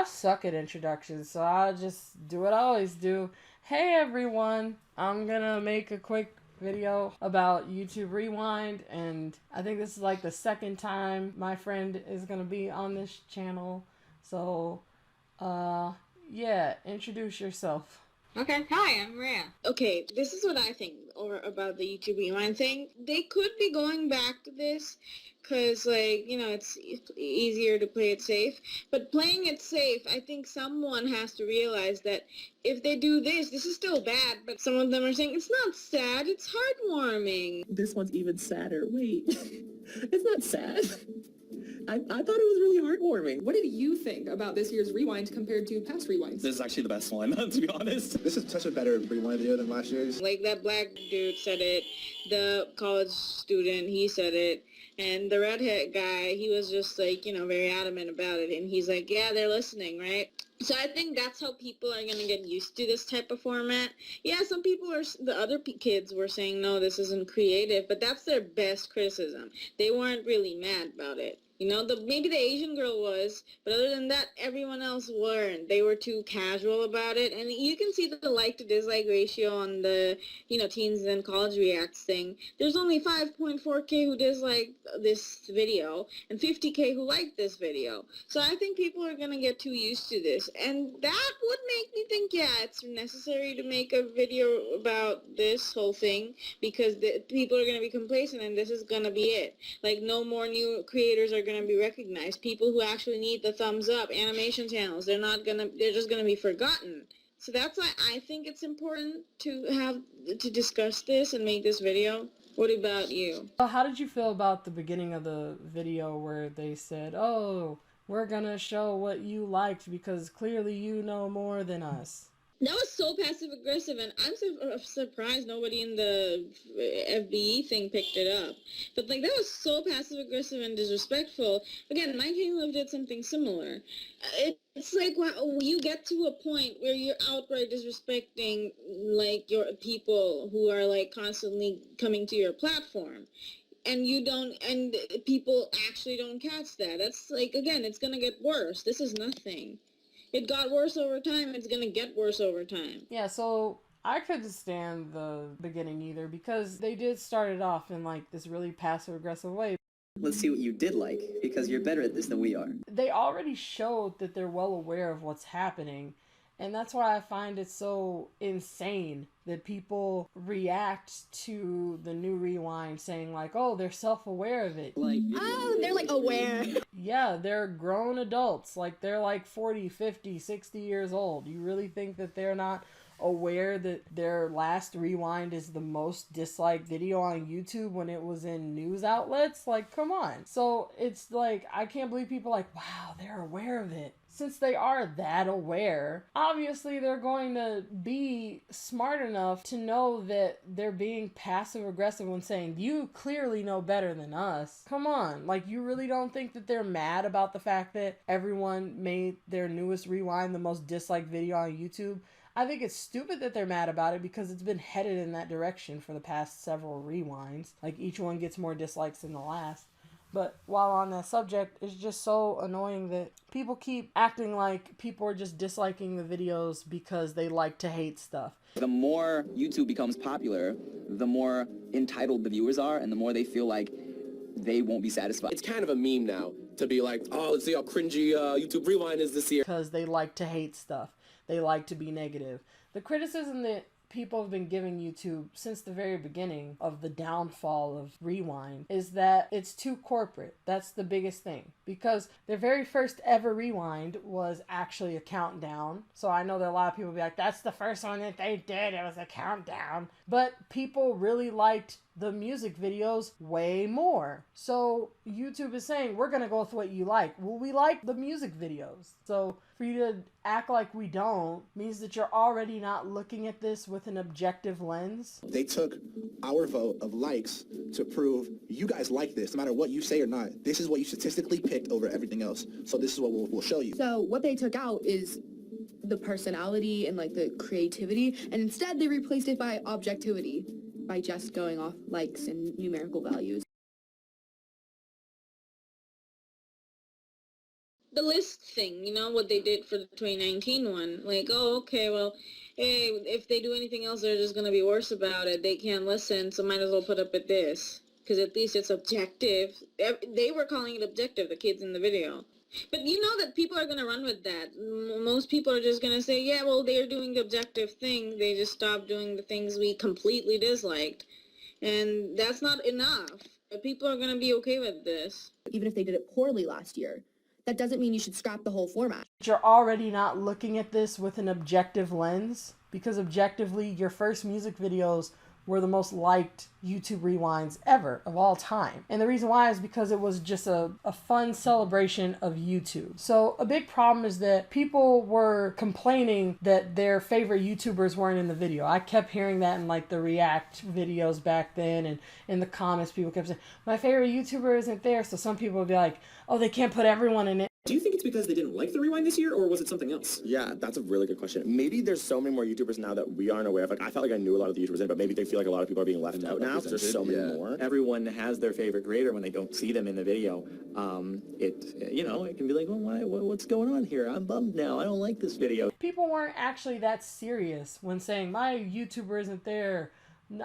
suck at introductions, so I'll just do what I always do. Hey everyone, I'm gonna make a quick video about YouTube Rewind, and I think this is like the second time my friend is gonna be on this channel. So, yeah, introduce yourself. Okay, hi, I'm Rhea. Okay, this is what I think about the YouTube Rewind thing. They could be going back to this because, like, you know, it's easier to play it safe. But playing it safe, I think someone has to realize that if they do this is still bad, but some of them are saying, it's not sad, it's heartwarming. This one's even sadder. Wait, it's not sad. I thought it was really heartwarming. What did you think about this year's Rewind compared to past Rewinds? This is actually the best one, to be honest. This is such a better Rewind video than last year's. Like, that black dude said it, the college student, he said it, and the redhead guy, he was just, like, you know, very adamant about it, and he's like, yeah, they're listening, right? So I think that's how people are going to get used to this type of format. Yeah, some people the other kids were saying, no, this isn't creative, but that's their best criticism. They weren't really mad about it. You know, maybe the Asian girl was, but other than that, everyone else weren't. They were too casual about it. And you can see the like to dislike ratio on the, you know, teens and college reacts thing. There's only 5.4K who disliked this video and 50K who liked this video. So I think people are going to get too used to this. And that would make me think, yeah, it's necessary to make a video about this whole thing because people are going to be complacent and this is going to be it. Like, no more new creators are going to be recognized. People who actually need the thumbs up, animation channels, they're just going to be forgotten. So that's why I think it's important to discuss this and make this video. What about you? Well, how did you feel about the beginning of the video where they said, oh, we're gonna show what you liked because clearly you know more than us? That was so passive-aggressive, and I'm surprised nobody in the FBE thing picked it up. But, like, that was so passive-aggressive and disrespectful. Again, Mike Hanlove did something similar. It's like, wow, you get to a point where you're outright disrespecting, like, your people who are, like, constantly coming to your platform. And people actually don't catch that. That's, like, again, it's gonna get worse. This is nothing. It got worse over time. It's going to get worse over time. Yeah, so I couldn't stand the beginning either because they did start it off in like this really passive-aggressive way. Let's see what you did like, because you're better at this than we are. They already showed that they're well aware of what's happening. And that's why I find it so insane that people react to the new Rewind saying like, oh, they're self-aware of it. Like, oh, they're like aware. Yeah, they're grown adults. Like, they're like 40, 50, 60 years old. You really think that they're not aware that their last Rewind is the most disliked video on YouTube when it was in news outlets? Like, come on. So it's like, I can't believe people are like, wow, they're aware of it. Since they are that aware, obviously they're going to be smart enough to know that they're being passive-aggressive when saying, you clearly know better than us. Come on, like, you really don't think that they're mad about the fact that everyone made their newest Rewind the most disliked video on YouTube? I think it's stupid that they're mad about it because it's been headed in that direction for the past several Rewinds. Like, each one gets more dislikes than the last. But while on that subject, it's just so annoying that people keep acting like people are just disliking the videos because they like to hate stuff. The more YouTube becomes popular, the more entitled the viewers are, and the more they feel like they won't be satisfied. It's kind of a meme now to be like, oh, let's see how cringy YouTube Rewind is this year. Because they like to hate stuff. They like to be negative. The criticism that people have been giving YouTube since the very beginning of the downfall of Rewind is that it's too corporate. That's the biggest thing. Because their very first ever Rewind was actually a countdown. So I know that a lot of people will be like, that's the first one that they did. It was a countdown. But people really liked the music videos way more. So YouTube is saying, we're going to go with what you like. Well, we like the music videos. So for you to act like we don't means that you're already not looking at this with an objective lens. They took our vote of likes to prove you guys like this, no matter what you say or not. This is what you statistically picked over everything else. So this is what we'll show you. So what they took out is the personality and like the creativity, and instead they replaced it by objectivity, by just going off likes and numerical values. the list thing, you know, what they did for the 2019 one. Like, oh, okay, well, hey, if they do anything else, they're just going to be worse about it. They can't listen, so might as well put up with this. Because at least it's objective. They were calling it objective, the kids in the video. But you know that people are going to run with that. Most people are just going to say, yeah, well, they're doing the objective thing. They just stopped doing the things we completely disliked. And that's not enough. But people are going to be okay with this. Even if they did it poorly last year, that doesn't mean you should scrap the whole format. You're already not looking at this with an objective lens, because objectively, your first music videos were the most liked YouTube rewinds ever of all time. And the reason why is because it was just a fun celebration of YouTube. So a big problem is that people were complaining that their favorite YouTubers weren't in the video. I kept hearing that in like the React videos back then, and in the comments people kept saying, my favorite YouTuber isn't there. So some people would be like, oh, they can't put everyone in it. Do you think it's because they didn't like the rewind this year, or was it something else? Yeah, that's a really good question. Maybe there's so many more YouTubers now that we aren't aware of. Like, I felt like I knew a lot of the YouTubers in, but maybe they feel like a lot of people are being left out now because there's so many more. Everyone has their favorite creator when they don't see them in the video. It can be like, what's going on here? I'm bummed now. I don't like this video. People weren't actually that serious when saying, my YouTuber isn't there.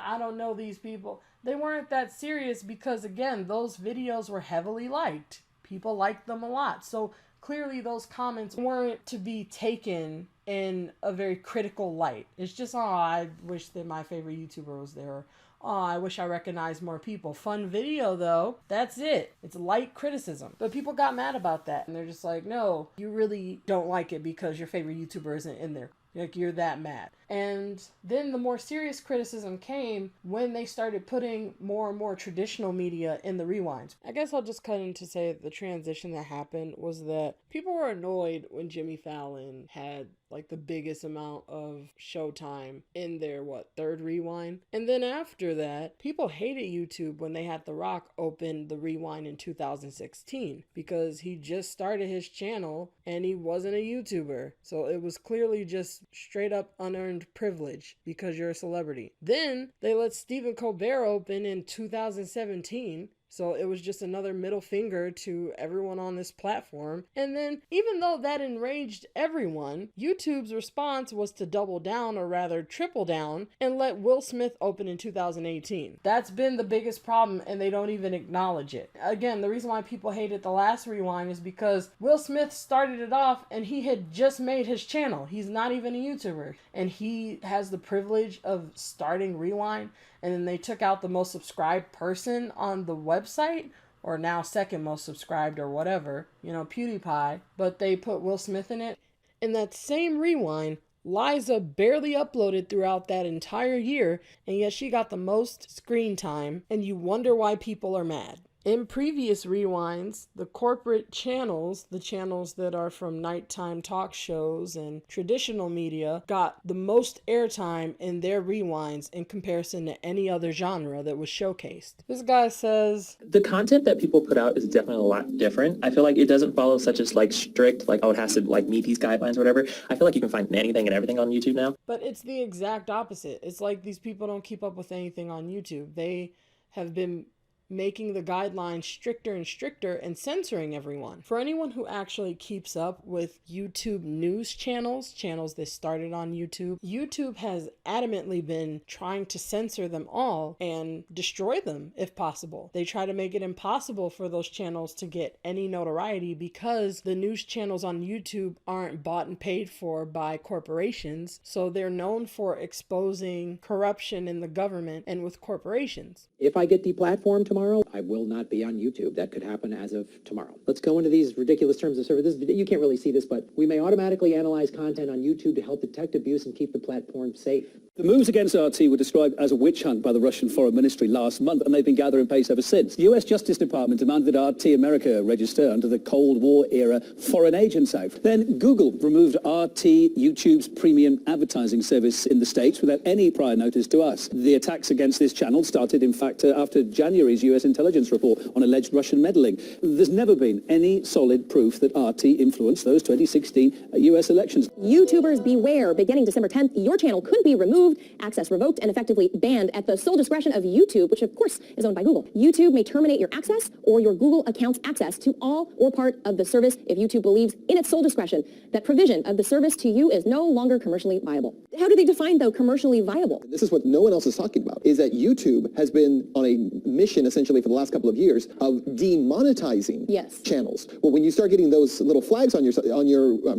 I don't know these people. They weren't that serious because, again, those videos were heavily liked. People liked them a lot. So clearly those comments weren't to be taken in a very critical light. It's just, oh, I wish that my favorite YouTuber was there. Oh, I wish I recognized more people. Fun video, though. That's it. It's light criticism. But people got mad about that. And they're just like, no, you really don't like it because your favorite YouTuber isn't in there. Like, you're that mad. And then the more serious criticism came when they started putting more and more traditional media in the rewinds. I guess I'll just cut in to say the transition that happened was that people were annoyed when Jimmy Fallon had like the biggest amount of showtime in their, third rewind? And then after that, people hated YouTube when they had The Rock open the rewind in 2016 because he just started his channel and he wasn't a YouTuber. So it was clearly just straight up unearned privilege because you're a celebrity. Then they let Stephen Colbert open in 2017. So it was just another middle finger to everyone on this platform. And then even though that enraged everyone, YouTube's response was to double down, or rather triple down, and let Will Smith open in 2018. That's been the biggest problem, and they don't even acknowledge it. Again, the reason why people hated the last rewind is because Will Smith started it off and he had just made his channel. He's not even a YouTuber. And he has the privilege of starting rewind. And then they took out the most subscribed person on the website, or now second most subscribed or whatever, PewDiePie, but they put Will Smith in it. In that same rewind, Liza barely uploaded throughout that entire year, and yet she got the most screen time, and you wonder why people are mad. In previous rewinds, the corporate channels, the channels that are from nighttime talk shows and traditional media, got the most airtime in their rewinds in comparison to any other genre that was showcased. This guy says, The content that people put out is definitely a lot different. I feel like it doesn't follow such as strict, it has to meet these guidelines or whatever. I feel like you can find anything and everything on YouTube now. But it's the exact opposite. It's like these people don't keep up with anything on YouTube. They have been making the guidelines stricter and stricter and censoring everyone. For anyone who actually keeps up with YouTube news channels that started on YouTube, YouTube has adamantly been trying to censor them all and destroy them if possible. They try to make it impossible for those channels to get any notoriety because the news channels on YouTube aren't bought and paid for by corporations, so they're known for exposing corruption in the government and with corporations. If I get deplatformed tomorrow, I will not be on YouTube. That could happen as of tomorrow. Let's go into these ridiculous terms of service. You can't really see this, but we may automatically analyze content on YouTube to help detect abuse and keep the platform safe. The moves against RT were described as a witch hunt by the Russian Foreign Ministry last month, and they've been gathering pace ever since. The US Justice Department demanded that RT America register under the Cold War-era Foreign Agents Act. Then Google removed RT, YouTube's premium advertising service in the States without any prior notice to us. The attacks against this channel started, in fact, after January's US intelligence report on alleged Russian meddling. There's never been any solid proof that RT influenced those 2016 US elections. YouTubers beware. Beginning December 10th, your channel could be removed, access revoked, and effectively banned at the sole discretion of YouTube, which of course is owned by Google. YouTube may terminate your access or your Google account's access to all or part of the service if YouTube believes in its sole discretion that provision of the service to you is no longer commercially viable. How do they define, though, commercially viable? This is what no one else is talking about, is that YouTube has been on a mission essentially for the last couple of years of demonetizing channels. Well, when you start getting those little flags on your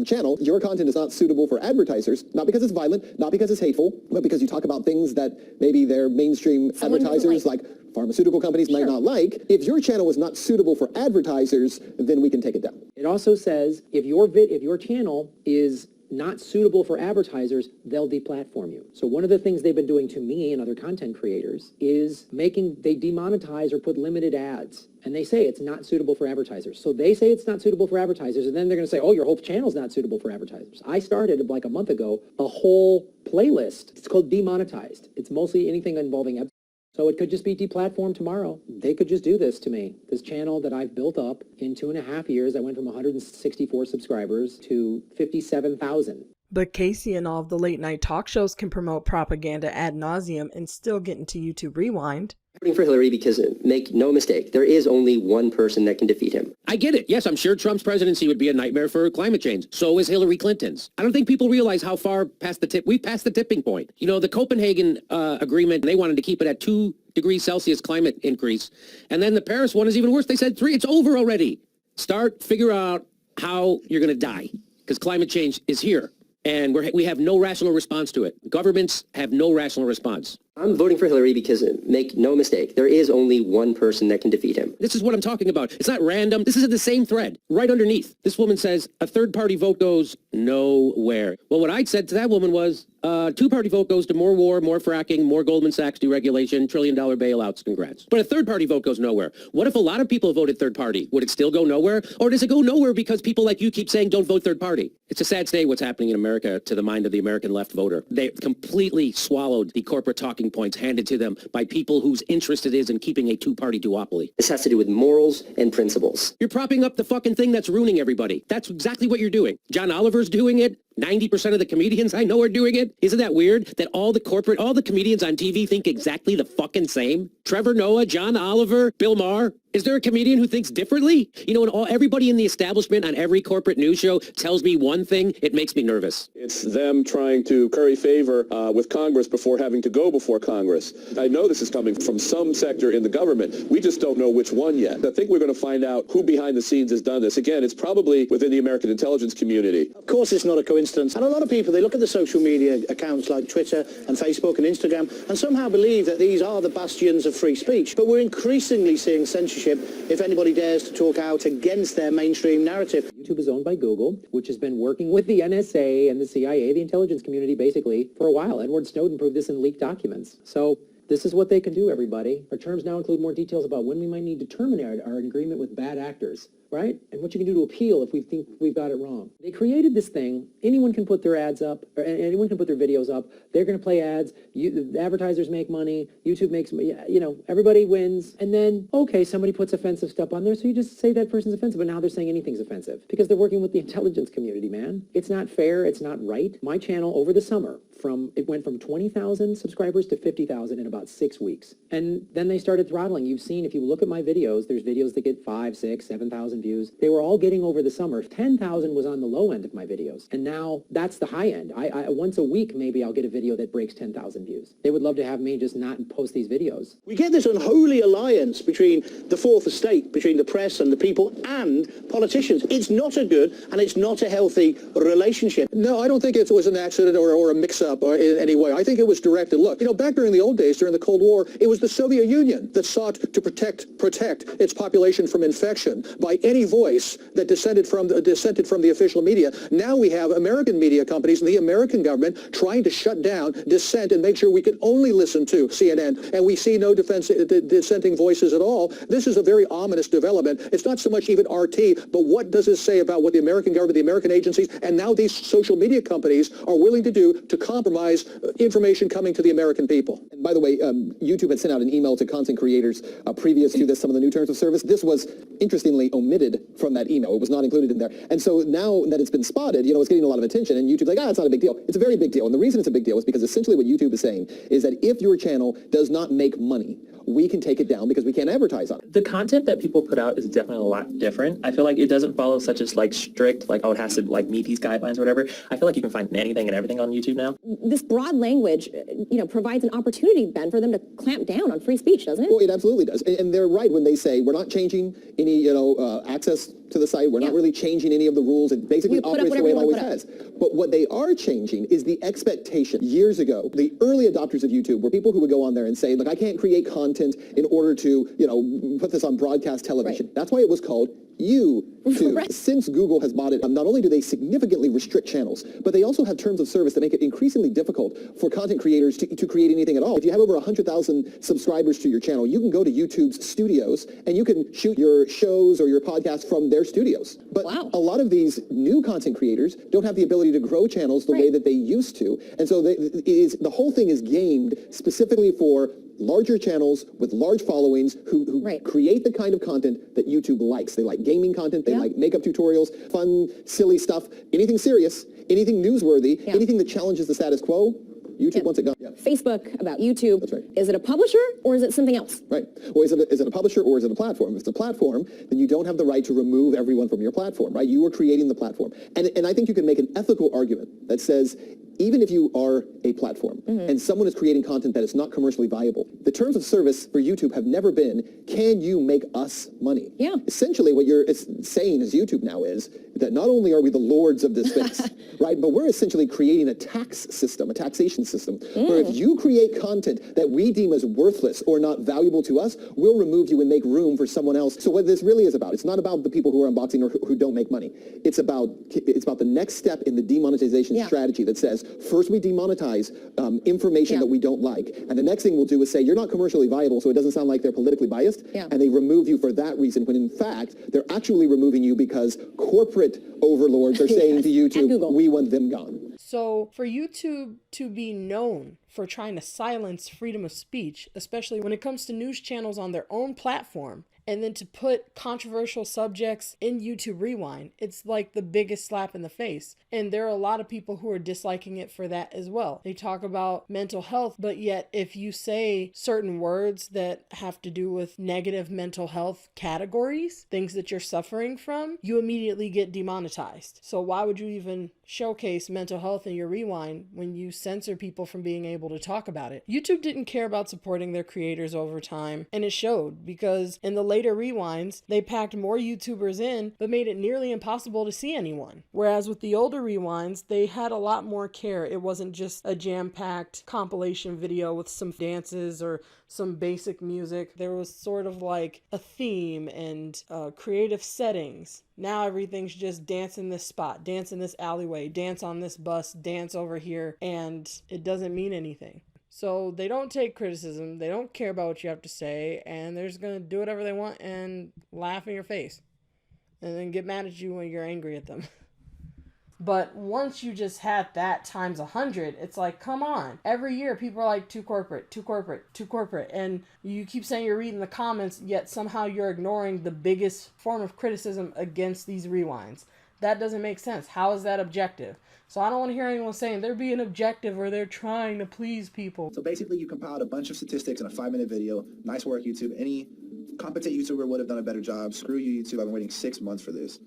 channel, your content is not suitable for advertisers, not because it's violent, not because it's hateful, but because you talk about things that maybe their mainstream advertisers like pharmaceutical companies might not like. If your channel is not suitable for advertisers, then we can take it down. It also says if your channel is not suitable for advertisers, they'll deplatform you. So one of the things they've been doing to me and other content creators is they demonetize or put limited ads. And they say it's not suitable for advertisers. So they say it's not suitable for advertisers, and then they're going to say, oh, your whole channel's not suitable for advertisers. I started, like a month ago, a whole playlist. It's called Demonetized. It's mostly anything involving advertising. So it could just be deplatformed tomorrow. They could just do this to me. This channel that I've built up in 2.5 years, I went from 164 subscribers to 57,000. But Casey and all of the late night talk shows can promote propaganda ad nauseum and still get into YouTube Rewind. Voting for Hillary because, make no mistake, there is only one person that can defeat him. I get it. Yes, I'm sure Trump's presidency would be a nightmare for climate change. So is Hillary Clinton's. I don't think people realize how far past we've passed the tipping point. You know, the Copenhagen agreement, they wanted to keep it at 2 degrees Celsius climate increase. And then the Paris one is even worse. They said 3. It's over already. Figure out how you're going to die because climate change is here. And we have no rational response to it. Governments have no rational response. I'm voting for Hillary because, make no mistake, there is only one person that can defeat him. This is what I'm talking about. It's not random. This is in the same thread, right underneath. This woman says a third-party vote goes nowhere. Well, what I said to that woman was, two-party vote goes to more war, more fracking, more Goldman Sachs deregulation, trillion-dollar bailouts, congrats. But a third-party vote goes nowhere. What if a lot of people voted third-party? Would it still go nowhere? Or does it go nowhere because people like you keep saying don't vote third-party? It's a sad state what's happening in America to the mind of the American left voter. They completely swallowed the corporate talking points handed to them by people whose interest it is in keeping a two-party duopoly. This has to do with morals and principles. You're propping up the fucking thing that's ruining everybody. That's exactly what you're doing. John Oliver's doing it. 90% of the comedians I know are doing it. Isn't that weird that all the comedians on TV think exactly the fucking same? Trevor Noah, John Oliver, Bill Maher. Is there a comedian who thinks differently? You know, and everybody in the establishment on every corporate news show tells me one thing, it makes me nervous. It's them trying to curry favor with Congress before having to go before Congress. I know this is coming from some sector in the government. We just don't know which one yet. I think we're going to find out who behind the scenes has done this. Again, it's probably within the American intelligence community. Of course, it's not a coincidence. And a lot of people, they look at the social media accounts like Twitter and Facebook and Instagram and somehow believe that these are the bastions of free speech. But we're increasingly seeing censorship if anybody dares to talk out against their mainstream narrative. YouTube is owned by Google, which has been working with the NSA and the CIA, the intelligence community, basically, for a while. Edward Snowden proved this in leaked documents. So this is what they can do, everybody. Our terms now include more details about when we might need to terminate our agreement with bad actors, right? And what you can do to appeal if we think we've got it wrong. They created this thing. Anyone can put their ads up, or anyone can put their videos up. They're going to play ads. The advertisers make money. YouTube makes, you know, everybody wins. And then, okay, somebody puts offensive stuff on there, so you just say that person's offensive, but now they're saying anything's offensive because they're working with the intelligence community, man. It's not fair. It's not right. My channel over the summer, it went from 20,000 subscribers to 50,000 in about 6 weeks. And then they started throttling. You've seen, if you look at my videos, there's videos that get 5, 6, 7,000 views. They were all getting over the summer. 10,000 was on the low end of my videos. And now that's the high end. I once a week, maybe I'll get a video that breaks 10,000 views. They would love to have me just not post these videos. We get this unholy alliance between the fourth estate, between the press and the people and politicians. It's not a good and it's not a healthy relationship. No, I don't think it was an accident or a mix-up in any way. I think it was directed. Look, you know, back during the old days, during the Cold War, it was the Soviet Union that sought to protect its population from infection by any voice that dissented from the official media. Now we have American media companies and the American government trying to shut down dissent and make sure we can only listen to CNN, and we see no dissenting voices at all. This is a very ominous development. It's not so much even RT, but what does this say about what the American government, the American agencies, and now these social media companies are willing to do to compromise information coming to the American people. And by the way, YouTube had sent out an email to content creators previous to this, some of the new terms of service. This was interestingly omitted from that email. It was not included in there. And so now that it's been spotted, it's getting a lot of attention, and YouTube's like, it's not a big deal. It's a very big deal. And the reason it's a big deal is because essentially what YouTube is saying is that if your channel does not make money, we can take it down because we can't advertise on it. The content that people put out is definitely a lot different. I feel like it doesn't follow such as strict, it has to meet these guidelines or whatever. I feel like you can find anything and everything on YouTube now. This broad language, provides an opportunity, Ben, for them to clamp down on free speech, doesn't it? Well, it absolutely does. And they're right when they say we're not changing any, access to the site. We're not really changing any of the rules. It basically operates the way it always has. But what they are changing is the expectation. Years ago, the early adopters of YouTube were people who would go on there and say, look, I can't create content in order to, put this on broadcast television. Right. That's why it was called YouTube. Right. Since Google has bought it, not only do they significantly restrict channels, but they also have terms of service that make it increasingly difficult for content creators to create anything at all. If you have over 100,000 subscribers to your channel, you can go to YouTube's studios and you can shoot your shows or your podcasts from their studios. But a lot of these new content creators don't have the ability to grow channels the way that they used to. And so the whole thing is gamed specifically for larger channels with large followings who create the kind of content that YouTube likes. They like gaming content, they like makeup tutorials, fun, silly stuff, anything serious, anything newsworthy, anything that challenges the status quo. YouTube wants it gone. Facebook about YouTube. That's right. Is it a publisher or is it something else? Right. Well, is it a publisher or is it a platform? If it's a platform, then you don't have the right to remove everyone from your platform, right? You are creating the platform. And I think you can make an ethical argument that says, even if you are a platform and someone is creating content that is not commercially viable, the terms of service for YouTube have never been, can you make us money? Yeah. Essentially what you're saying as YouTube now is that not only are we the lords of this space, right, but we're essentially creating a tax system, a taxation system, where if you create content that we deem as worthless or not valuable to us, we'll remove you and make room for someone else. So what this really is about, it's not about the people who are unboxing or who don't make money. It's about the next step in the demonetization strategy that says, first we demonetize information that we don't like, and the next thing we'll do is say you're not commercially viable, so it doesn't sound like they're politically biased, and they remove you for that reason, when in fact they're actually removing you because corporate overlords are saying to YouTube, we want them gone. So for YouTube to be known for trying to silence freedom of speech, especially when it comes to news channels on their own platform, and then to put controversial subjects in YouTube Rewind, it's like the biggest slap in the face. And there are a lot of people who are disliking it for that as well. They talk about mental health, but yet if you say certain words that have to do with negative mental health categories, things that you're suffering from, you immediately get demonetized. So why would you even showcase mental health in your Rewind when you censor people from being able to talk about it? YouTube didn't care about supporting their creators over time, and it showed, because in the later Rewinds, they packed more YouTubers in, but made it nearly impossible to see anyone. Whereas with the older Rewinds, they had a lot more care. It wasn't just a jam-packed compilation video with some dances or some basic music. There was sort of like a theme and creative settings. Now everything's just dance in this spot, dance in this alleyway, dance on this bus, dance over here, and it doesn't mean anything. So they don't take criticism, they don't care about what you have to say, and they're just going to do whatever they want and laugh in your face. And then get mad at you when you're angry at them. But once you just had that times 100, it's like, come on. Every year people are like, too corporate, too corporate, too corporate. And you keep saying you're reading the comments, yet somehow you're ignoring the biggest form of criticism against these Rewinds. That doesn't make sense. How is that objective? So I don't want to hear anyone saying they're being objective or they're trying to please people. So basically you compiled a bunch of statistics in a 5-minute video. Nice work, YouTube. Any competent YouTuber would have done a better job. Screw you, YouTube. I've been waiting 6 months for this.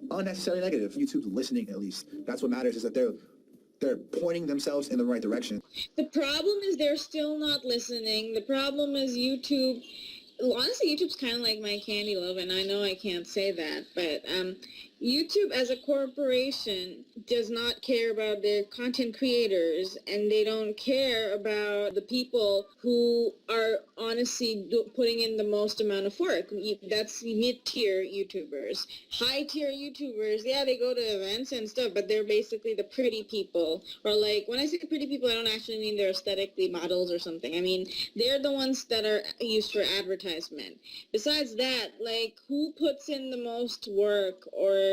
Unnecessarily negative. YouTube's listening, at least. That's what matters, is that they're pointing themselves in the right direction. The problem is they're still not listening. The problem is YouTube. Honestly, YouTube's kind of like my candy love, and I know I can't say that, but YouTube as a corporation does not care about their content creators, and they don't care about the people who are honestly putting in the most amount of work. That's mid-tier YouTubers. High-tier YouTubers, yeah, they go to events and stuff, but they're basically the pretty people. Or like, when I say pretty people, I don't actually mean they're aesthetically models or something. I mean, they're the ones that are used for advertisement. Besides that, like, who puts in the most work or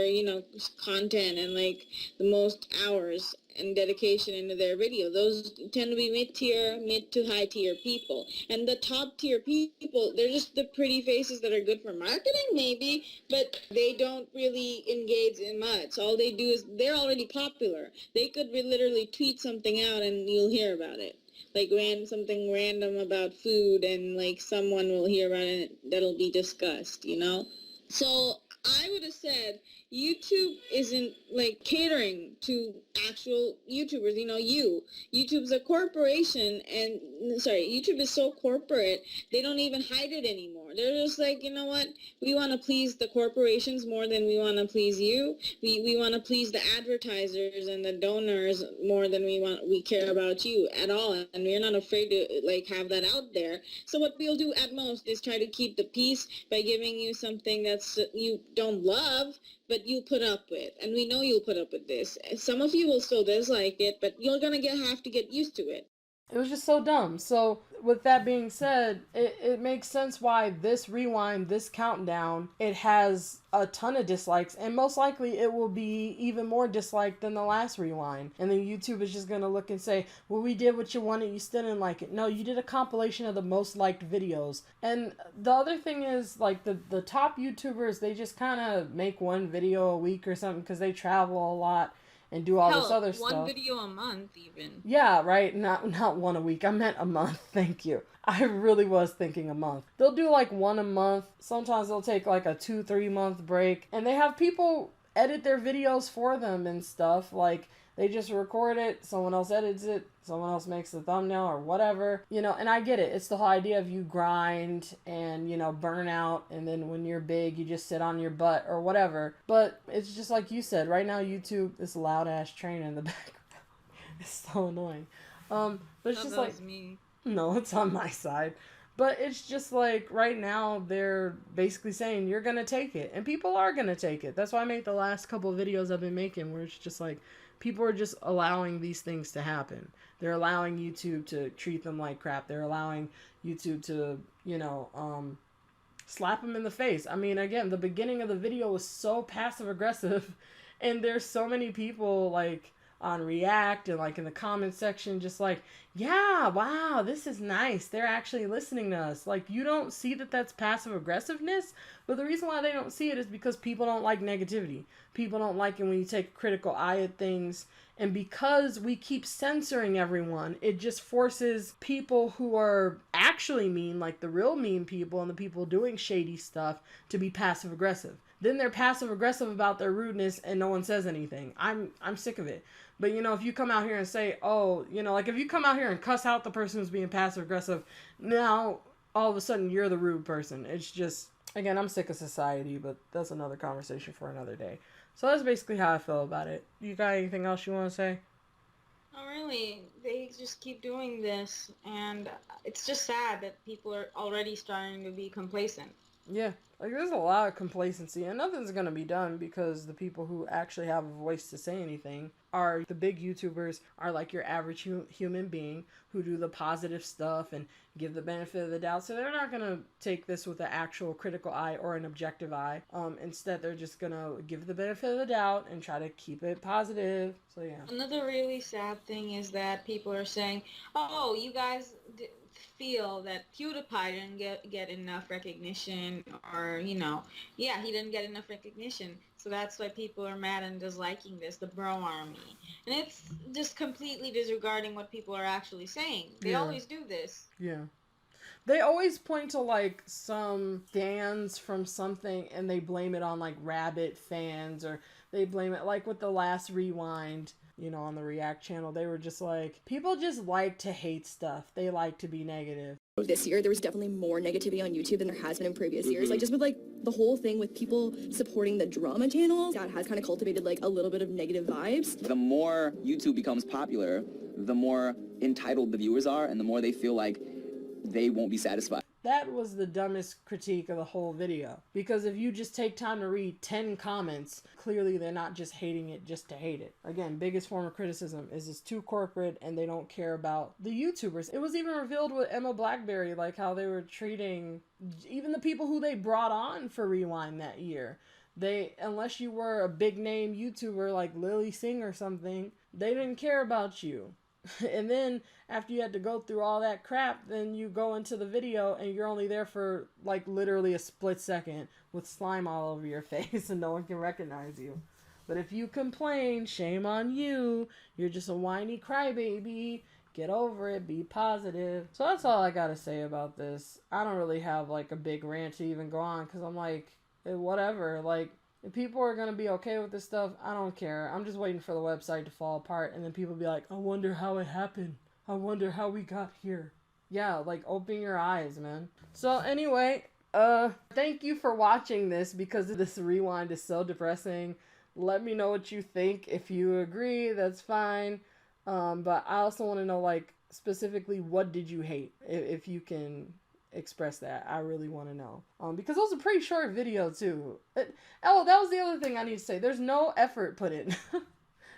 content and like the most hours and dedication into their video. Those tend to be mid to high tier people. And the top tier people, they're just the pretty faces that are good for marketing maybe, but they don't really engage in much. All they do is, they're already popular. They could literally tweet something out and you'll hear about it. Like something random about food and like someone will hear about it that'll be discussed, So I would have said YouTube isn't like catering to actual YouTubers. YouTube's a corporation, and YouTube is so corporate, they don't even hide it anymore. They're just like, you know what? We want to please the corporations more than we want to please you. We want to please the advertisers and the donors more than we care about you at all. And we're not afraid to like have that out there. So what we'll do at most is try to keep the peace by giving you something that's you don't love, but you put up with. And we know you'll put up with this. Some of you will still dislike it, but you're going to have to get used to it. It was just so dumb. So with that being said, it makes sense why this rewind, this countdown, it has a ton of dislikes, and most likely it will be even more disliked than the last rewind. And then YouTube is just going to look and say, well, we did what you wanted, you still didn't like it. No, you did a compilation of the most liked videos. And the other thing is, like, the top YouTubers, they just kind of make one video a week or something because they travel a lot and do all this other stuff. One video a month even. Yeah, right. Not one a week. I meant a month. Thank you. I really was thinking a month. They'll do like one a month. Sometimes they'll take like a 2-3 month break. And they have people edit their videos for them and stuff. Like, they just record it, someone else edits it, someone else makes the thumbnail or whatever, and I get it. It's the whole idea of you grind and, burn out, and then when you're big, you just sit on your butt or whatever. But it's just like you said, right now YouTube, this loud ass train in the background. It's so annoying. But it's just like, me. No, it's on my side. But it's just like, right now, they're basically saying, you're going to take it. And people are going to take it. That's why I made the last couple of videos I've been making, where it's just like, people are just allowing these things to happen. They're allowing YouTube to treat them like crap. They're allowing YouTube to, slap them in the face. I mean, again, the beginning of the video was so passive aggressive, and there's so many people, like, on React and like in the comment section, just like, yeah, wow, this is nice, they're actually listening to us. Like, you don't see that that's passive aggressiveness, but the reason why they don't see it is because people don't like negativity. People don't like it when you take a critical eye at things, and because we keep censoring everyone, it just forces people who are actually mean, like the real mean people and the people doing shady stuff, to be passive aggressive. Then they're passive aggressive about their rudeness and no one says anything. I'm sick of it. But, if you come out here and say, oh, like if you come out here and cuss out the person who's being passive aggressive, now all of a sudden you're the rude person. It's just, again, I'm sick of society, but that's another conversation for another day. So that's basically how I feel about it. You got anything else you want to say? Not really. They just keep doing this, and it's just sad that people are already starting to be complacent. Yeah, like there's a lot of complacency, and nothing's going to be done because the people who actually have a voice to say anything are the big YouTubers, are like your average human being who do the positive stuff and give the benefit of the doubt. So they're not going to take this with an actual critical eye or an objective eye. Instead, they're just going to give the benefit of the doubt and try to keep it positive. So yeah. Another really sad thing is that people are saying, oh, you guys feel that PewDiePie didn't get enough recognition, or he didn't get enough recognition, so that's why people are mad and disliking this, the bro army. And it's just completely disregarding what people are actually saying. They always do this. Yeah. They always point to like some fans from something and they blame it on like Rabbit fans, or they blame it like with the last rewind. On the React channel, they were just like, people just like to hate stuff. They like to be negative. This year, there was definitely more negativity on YouTube than there has been in previous years. Like, just with, like, the whole thing with people supporting the drama channels, that has kind of cultivated, like, a little bit of negative vibes. The more YouTube becomes popular, the more entitled the viewers are, and the more they feel like they won't be satisfied. That was the dumbest critique of the whole video. Because if you just take time to read 10 comments, clearly they're not just hating it just to hate it. Again, biggest form of criticism is it's too corporate and they don't care about the YouTubers. It was even revealed with Emma Blackberry, like how they were treating even the people who they brought on for Rewind that year. Unless you were a big name YouTuber like Lily Singh or something, they didn't care about you. And then after you had to go through all that crap, then you go into the video and you're only there for like literally a split second with slime all over your face and no one can recognize you. But if you complain, shame on you. You're just a whiny crybaby. Get over it. Be positive. So that's all I gotta say about this. I don't really have like a big rant to even go on because I'm like, whatever. Like, if people are gonna be okay with this stuff, I don't care. I'm just waiting for the website to fall apart and then people be like, I wonder how it happened. I wonder how we got here. Yeah, like, open your eyes, man. So anyway, thank you for watching this because this rewind is so depressing. Let me know what you think. If you agree, that's fine. But I also want to know, like, specifically, what did you hate? If you can express that, I really want to know. Because it was a pretty short video, too. That was the other thing I need to say. There's no effort put in.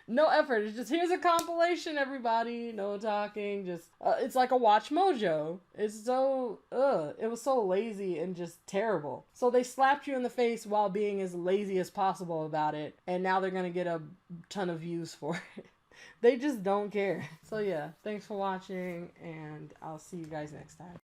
No effort. It's just, here's a compilation, everybody. No talking. Just, it's like a Watch Mojo. It's so, it was so lazy and just terrible. So they slapped you in the face while being as lazy as possible about it. And now they're going to get a ton of views for it. They just don't care. So yeah, thanks for watching, and I'll see you guys next time.